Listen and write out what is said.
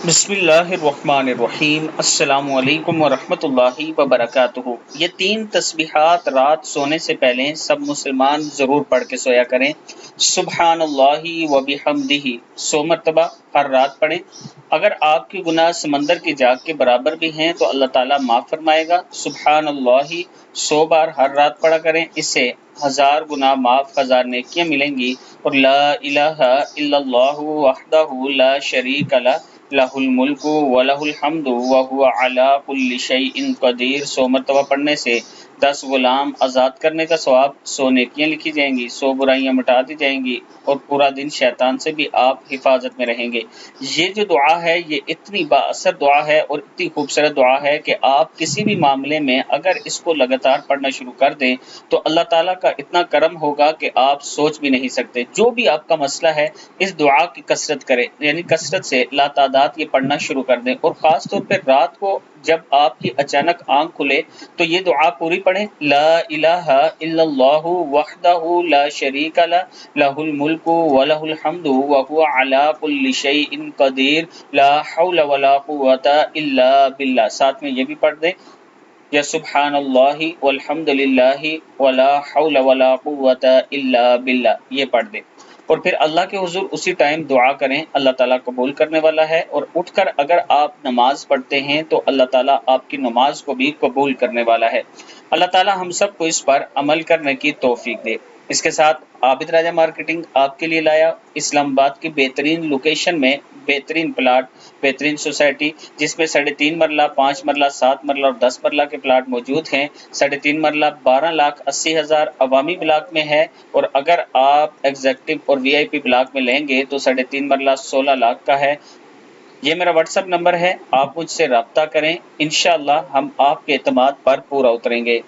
بسم اللہ الرحمن الرحیم۔ السلام علیکم ورحمۃ اللہ وبرکاتہ۔ یہ 3 تسبیحات رات سونے سے پہلے سب مسلمان ضرور پڑھ کے سویا کریں۔ سبحان اللہ وبحمدہ 100 مرتبہ ہر رات پڑھیں۔ اگر آپ کے گناہ سمندر کی جاگ کے برابر بھی ہیں تو اللہ تعالیٰ معاف فرمائے گا۔ سبحان اللہ 100 بار ہر رات پڑھا کریں، اس سے 1000 گناہ معاف، 1000 نیکیاں ملیں گی۔ اور لا الہ الا اللہ وحدہ لا شریک لہ لہ الملک ولہ الحمد وہو علی کل شیء قدیر 100 مرتبہ پڑھنے سے 10 غلام آزاد کرنے کا ثواب، 100 نیکیاں لکھی جائیں گی، 100 برائیاں مٹا دی جائیں گی، اور پورا دن شیطان سے بھی آپ حفاظت میں رہیں گے۔ یہ جو دعا ہے یہ اتنی با اثر دعا ہے اور اتنی خوبصورت دعا ہے کہ آپ کسی بھی معاملے میں اگر اس کو لگاتار پڑھنا شروع کر دیں تو اللہ تعالیٰ کا اتنا کرم ہوگا کہ آپ سوچ بھی نہیں سکتے۔ جو بھی آپ کا مسئلہ ہے اس دعا کی کثرت کریں، یعنی کثرت سے لاتعداد یہ پڑھنا شروع کر دیں، اور خاص طور پہ رات کو جب آپ کی اچانک آنکھ کھلے تو یہ دعا پوری پڑھیں۔ لا الہ الا اللہ وحدہ لا شریک لہ لہ الملک ولہ الحمد وہو علی کل شیء قدیر لا حول ولا قوۃ الا باللہ۔ ساتھ میں یہ بھی پڑھ دیں یا سبحان اللہ والحمد للہ ولا حول ولا قوۃ الا باللہ، یہ پڑھ دیں، اور پھر اللہ کے حضور اسی ٹائم دعا کریں۔ اللہ تعالیٰ قبول کرنے والا ہے، اور اٹھ کر اگر آپ نماز پڑھتے ہیں تو اللہ تعالیٰ آپ کی نماز کو بھی قبول کرنے والا ہے۔ اللہ تعالیٰ ہم سب کو اس پر عمل کرنے کی توفیق دے۔ اس کے ساتھ عابد راجہ مارکیٹنگ آپ کے لیے لایا اسلام آباد کی بہترین لوکیشن میں بہترین پلاٹ، بہترین سوسائٹی، جس میں 3.5 مرلہ، 5 مرلہ، 7 مرلہ اور 10 مرلہ کے پلاٹ موجود ہیں۔ 3.5 مرلہ 12,80,000 عوامی بلاک میں ہے، اور اگر آپ ایگزیکٹو اور وی آئی پی بلاک میں لیں گے تو 3.5 مرلہ 16 لاکھ کا ہے۔ یہ میرا واٹس ایپ نمبر ہے، آپ مجھ سے رابطہ کریں، انشاءاللہ ہم آپ کے اعتماد پر پورا اتریں گے۔